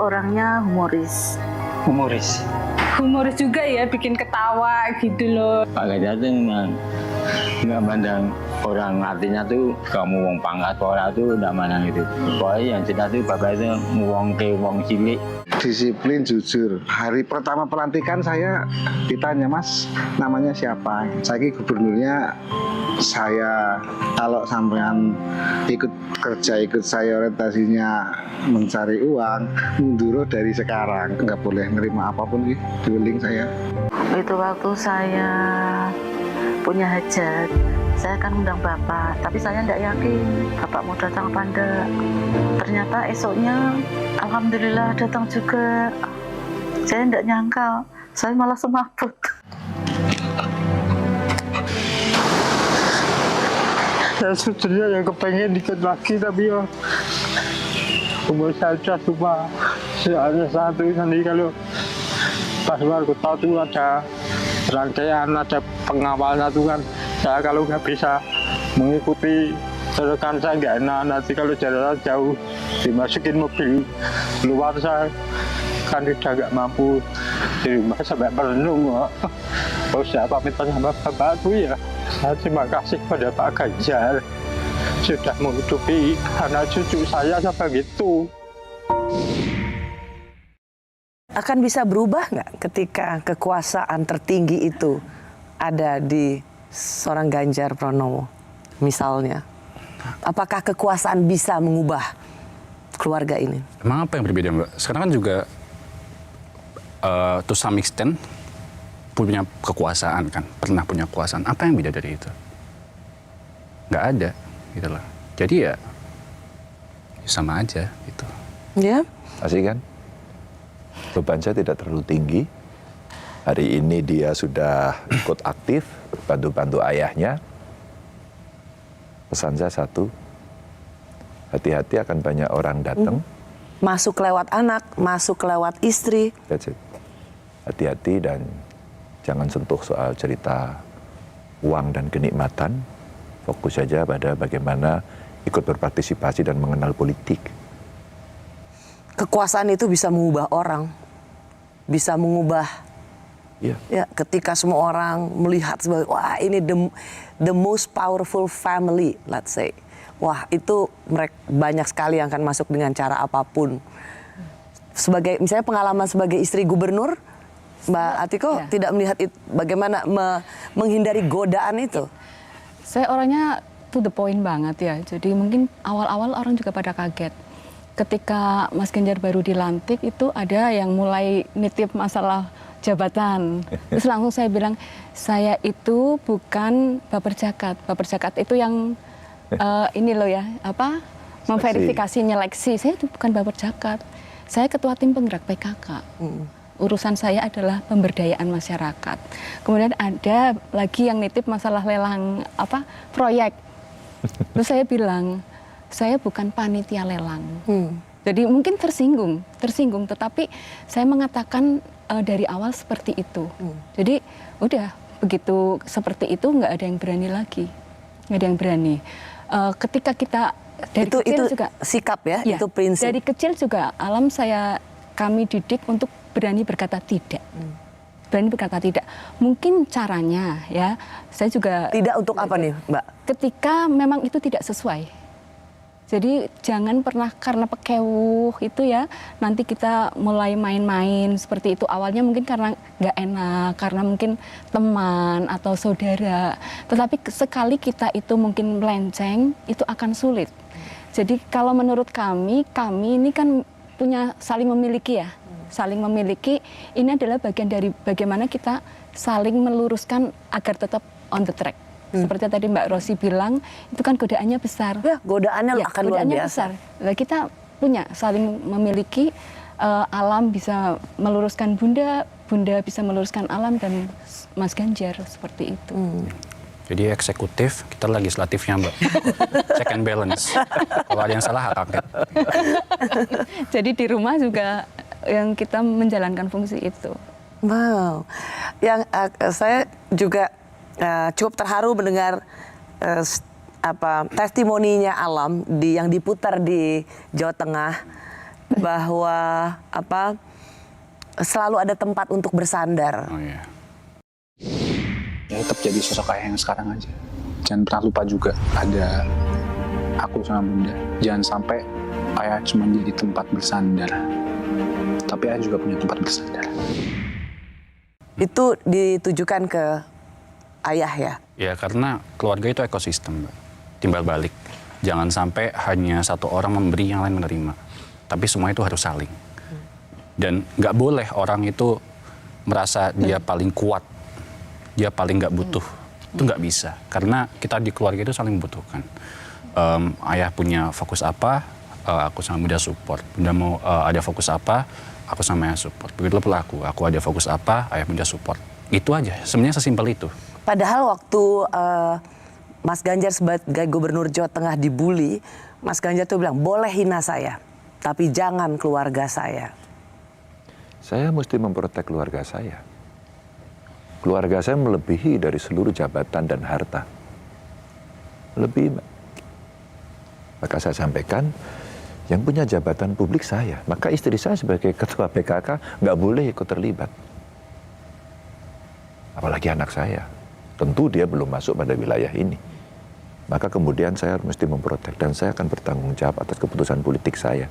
orangnya humoris. Humoris. Humoris juga ya, bikin ketawa gitu loh. Pak Ganjar tuh nggak mandang orang, artinya tuh kamu wong pangkat orang tuh nggak mandang itu. Pokoknya yang jelas tuh bapak itu wong ke wong cilik. Disiplin, jujur. Hari pertama pelantikan saya ditanya, Mas, namanya siapa? Saya ini gubernurnya saya. Kalau sampean ikut kerja, ikut saya orientasinya mencari uang, mundur dari sekarang. Nggak boleh nerima apapun sih, dieling saya. Itu waktu saya punya hajat, saya akan undang Bapak, tapi saya tidak yakin Bapak mau datang apa enggak. Ternyata esoknya, alhamdulillah datang juga. Saya tidak nyangka, saya malah semaput. Saya sebetulnya yang kepengen ikut lagi, tapi ya umur saya cuma hanya satu. Nanti kalau pas luar kota tuh ada rangkaian, ada pengawalnya tuh kan. Saya kalau nggak bisa mengikuti rekan saya nggak enak. Nanti kalau jalan jauh dimasukin mobil luar, saya kan udah nggak mampu di rumah sampai merenung kok. Kalau saya pamit sama bapakku ya, saya terima kasih pada Pak Ganjar sudah menghidupi anak cucu saya sampai gitu. Akan bisa berubah nggak ketika kekuasaan tertinggi itu ada di seorang Ganjar Pranowo misalnya? Apakah kekuasaan bisa mengubah keluarga ini? Emang apa yang berbeda, Mbak? Sekarang kan juga to some extent punya kekuasaan kan, pernah punya kekuasaan. Apa yang beda dari itu? Nggak ada, gitu loh. Jadi ya sama aja gitu. Ya? Asik kan? Beban saya tidak terlalu tinggi. Hari ini dia sudah ikut aktif, bantu-bantu ayahnya. Pesan saya satu, hati-hati akan banyak orang datang. Masuk lewat anak, masuk lewat istri. That's it. Hati-hati dan jangan sentuh soal cerita uang dan kenikmatan. Fokus saja pada bagaimana ikut berpartisipasi dan mengenal politik. Kekuasaan itu bisa mengubah orang, bisa mengubah. Iya. Ya, ketika semua orang melihat sebagai wah ini the most powerful family, let's say. Wah itu mereka banyak sekali yang akan masuk dengan cara apapun. Sebagai misalnya pengalaman sebagai istri gubernur, Mbak Atiko tidak melihat itu, bagaimana menghindari godaan itu? Saya orangnya to the point banget ya. Jadi mungkin awal-awal orang juga pada kaget. Ketika Mas Ganjar baru dilantik itu ada yang mulai nitip masalah jabatan. Terus langsung saya bilang, saya itu bukan baper zakat. Baper zakat itu yang ini loh ya, apa? Memverifikasi, nyeleksi. Saya itu bukan baper zakat. Saya ketua tim penggerak PKK. Urusan saya adalah pemberdayaan masyarakat. Kemudian ada lagi yang nitip masalah lelang apa? Proyek. Terus saya bilang, saya bukan panitia lelang. Jadi mungkin tersinggung, tetapi saya mengatakan dari awal seperti itu. Jadi udah begitu seperti itu nggak ada yang berani lagi, nggak ada yang berani. Ketika kita dari itu kecil juga sikap ya, itu prinsip. Dari kecil juga kami didik untuk berani berkata tidak. Berani berkata tidak. Mungkin caranya ya, saya juga tidak untuk apa nih, Mbak? Ketika memang itu tidak sesuai. Jadi jangan pernah karena pekewuh itu ya, nanti kita mulai main-main seperti itu. Awalnya mungkin karena nggak enak, karena mungkin teman atau saudara. Tetapi sekali kita itu mungkin melenceng, itu akan sulit. Jadi kalau menurut kami ini kan punya saling memiliki ya. Saling memiliki, ini adalah bagian dari bagaimana kita saling meluruskan agar tetap on the track. Seperti tadi Mbak Rosi bilang, itu kan godaannya besar. Ya, godaannya akan luar biasa. Besar. Nah, kita punya saling memiliki, alam bisa meluruskan Bunda bisa meluruskan alam, dan Mas Ganjar seperti itu. Jadi eksekutif, kita legislatifnya, Mbak. Check and balance. Kalau ada yang salah, hak angket. Jadi di rumah juga yang kita menjalankan fungsi itu. Wow. Yang saya juga cukup terharu mendengar testimoninya Alam yang diputar di Jawa Tengah. bahwa selalu ada tempat untuk bersandar. Oh iya. Ya tetap jadi sosok ayah yang sekarang aja. Jangan pernah lupa juga ada aku sama bunda. Jangan sampai ayah cuma jadi tempat bersandar, tapi ayah juga punya tempat bersandar. Itu ditujukan ke ayah ya? Ya karena keluarga itu ekosistem, Mbak. Timbal balik. Jangan sampai hanya satu orang memberi, yang lain menerima. Tapi semua itu harus saling. Dan nggak boleh orang itu merasa dia paling kuat, dia paling nggak butuh. Itu nggak bisa. Karena kita di keluarga itu saling membutuhkan. Ayah punya fokus apa, aku sama bunda support. Bunda mau ada fokus apa, aku sama ayah support. Begitu pula aku ada fokus apa, ayah bunda support. Itu aja, sebenarnya sesimpel itu. Padahal waktu Mas Ganjar sebagai gubernur Jawa Tengah dibully, Mas Ganjar tuh bilang, boleh hina saya, tapi jangan keluarga saya. Saya mesti memprotek keluarga saya. Keluarga saya melebihi dari seluruh jabatan dan harta. Lebih, Mbak. Maka saya sampaikan, yang punya jabatan publik saya. Maka istri saya sebagai ketua PKK nggak boleh ikut terlibat. Apalagi anak saya. Tentu dia belum masuk pada wilayah ini. Maka kemudian saya mesti memprotek dan saya akan bertanggung jawab atas keputusan politik saya.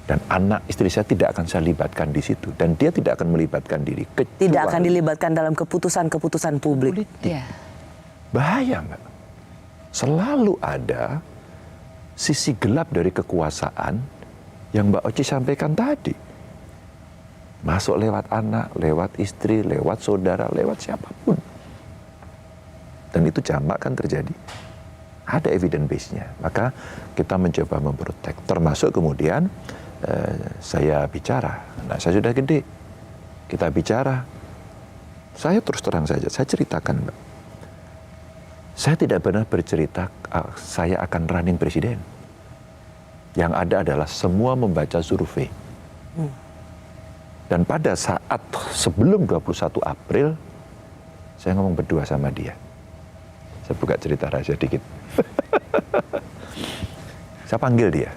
Dan anak istri saya tidak akan saya libatkan di situ. Dan dia tidak akan melibatkan diri. Tidak akan dilibatkan dalam keputusan-keputusan publik. Iya. Bahaya, Mbak. Selalu ada sisi gelap dari kekuasaan yang Mbak Oci sampaikan tadi. Masuk lewat anak, lewat istri, lewat saudara, lewat siapapun. Dan itu jamak kan terjadi. Ada evidence base-nya. Maka kita mencoba memprotek. Termasuk kemudian saya bicara. Nah, saya sudah gede. Kita bicara. Saya terus terang saja. Saya ceritakan, Mbak. Saya tidak pernah bercerita saya akan running presiden. Yang ada adalah semua membaca survei. Dan pada saat sebelum 21 April, saya ngomong berdua sama dia. Saya buka cerita rahasia dikit. Saya panggil dia.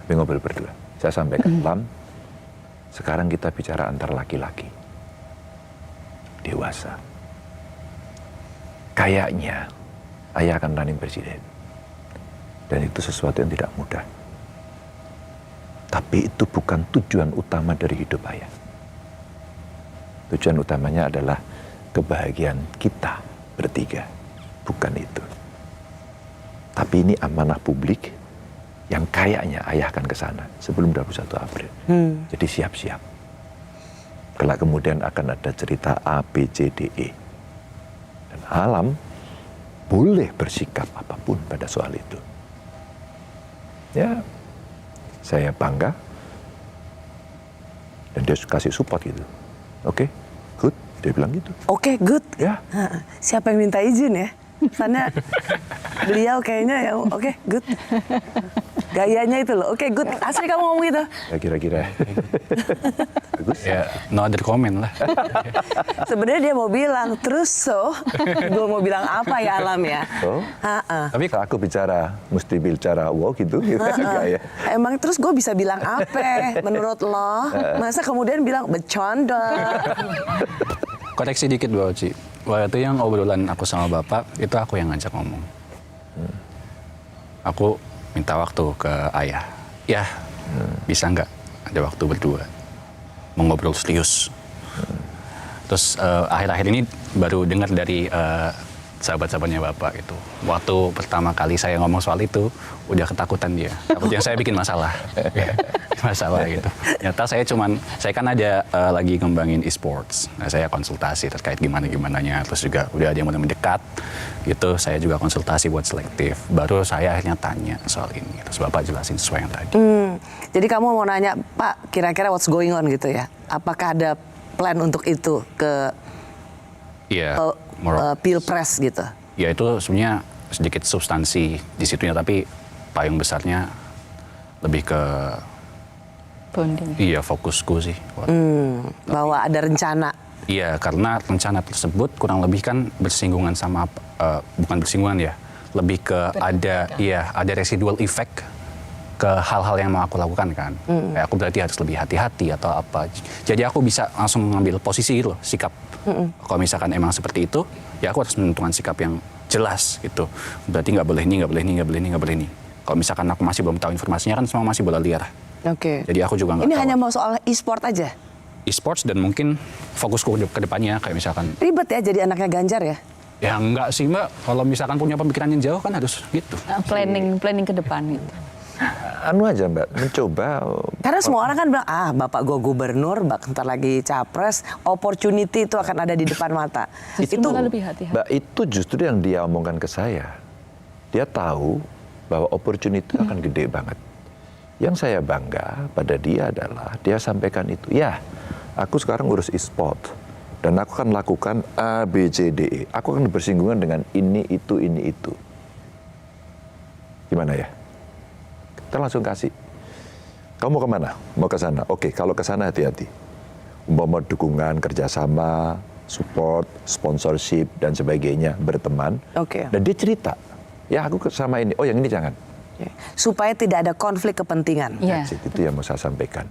Kami ngobrol berdua. Saya sampaikan, Lam, sekarang kita bicara antar laki-laki. Dewasa. Kayaknya ayah akan running presiden. Dan itu sesuatu yang tidak mudah. Tapi itu bukan tujuan utama dari hidup ayah. Tujuan utamanya adalah kebahagiaan kita bertiga. Bukan itu. Tapi ini amanah publik yang kayaknya ayah akan ke sana sebelum 21 April. Jadi siap-siap. Kelak kemudian akan ada cerita A, B, C, D, E. Dan alam boleh bersikap apapun pada soal itu. Ya, saya bangga. Dan dia kasih support gitu. Oke, good. Dia bilang gitu. Oke, good. Ya. Siapa yang minta izin ya? Karena beliau kayaknya ya, oke, good. Gayanya itu loh, oke, good. Asli kamu ngomong gitu? Ya kira-kira. Bagus. Ya, no other comment lah. Sebenarnya dia mau bilang, terus gue mau bilang apa ya Alam ya? Oh, tapi kalau aku mesti bicara wow gitu. Enggak ya. Emang terus gue bisa bilang apa menurut lo? Masa kemudian bilang bercanda? Koreksi dikit, Bu Oci. Waktu itu yang obrolan aku sama Bapak, itu aku yang ngajak ngomong. Aku minta waktu ke ayah. Ya, bisa nggak ada waktu berdua? Mau ngobrol serius. Terus akhir-akhir ini baru dengar dari sahabat-sahabatnya Bapak itu. Waktu pertama kali saya ngomong soal itu, udah ketakutan dia. Takutnya saya bikin masalah. Masalah gitu. Nyata saya kan ada lagi ngembangin e-sports. Nah, saya konsultasi terkait gimana-gimananya. Terus juga udah ada yang mulai mendekat. Gitu, saya juga konsultasi buat selektif. Baru saya akhirnya tanya soal ini. Terus Bapak jelasin sesuai yang tadi. Jadi kamu mau nanya, Pak, kira-kira what's going on gitu ya? Apakah ada plan untuk itu ke Pilpres gitu? Ya itu sebenarnya sedikit substansi di situnya, tapi payung besarnya lebih ke Bonding. iya fokusku sih. Bahwa ada rencana. Iya, karena rencana tersebut kurang lebih kan bersinggungan sama bukan bersinggungan ya, lebih ke ada residual effect ke hal-hal yang mau aku lakukan kan. Kayak aku berarti harus lebih hati-hati atau apa. Jadi aku bisa langsung mengambil posisi gitu loh, sikap. Kalau misalkan emang seperti itu, ya aku harus menentukan sikap yang jelas gitu. Berarti nggak boleh ini, nggak boleh ini, nggak boleh ini, nggak boleh ini. Kalau misalkan aku masih belum tahu informasinya kan semua masih bola liar. Oke. Jadi aku juga nggak Ini tahu. hanya mau soal e-sport aja? E-sports dan mungkin fokusku ke depannya kayak misalkan. Ribet ya jadi anaknya Ganjar ya? Ya enggak sih Mbak, kalau misalkan punya pemikiran yang jauh kan harus gitu. Planning ke depan gitu. Anu aja Mbak, mencoba. Karena semua orang kan bilang, bapak gue gubernur, bentar lagi capres, opportunity itu akan ada di depan mata. Justru malah lebih hati-hati. Mbak, itu justru yang dia omongkan ke saya. Dia tahu bahwa opportunity akan gede banget. Yang saya bangga pada dia adalah dia sampaikan itu. Ya, aku sekarang urus e-sport. Dan aku akan lakukan A, B, C, D, E. Aku akan bersinggungan dengan ini, itu, ini, itu. Gimana ya? Kita langsung kasih. Kamu mau kemana? Mau ke sana? Oke, kalau ke sana hati-hati. Umpama dukungan, kerjasama, support, sponsorship, dan sebagainya, berteman. Oke. Dan dia cerita, ya aku sama ini, oh yang ini jangan. Supaya tidak ada konflik kepentingan. Iya. That's it. Itu yang mau saya sampaikan.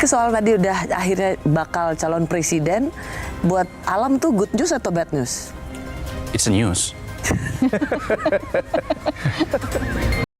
Soal tadi udah akhirnya bakal calon presiden, buat Alam tuh good news atau bad news? It's a news.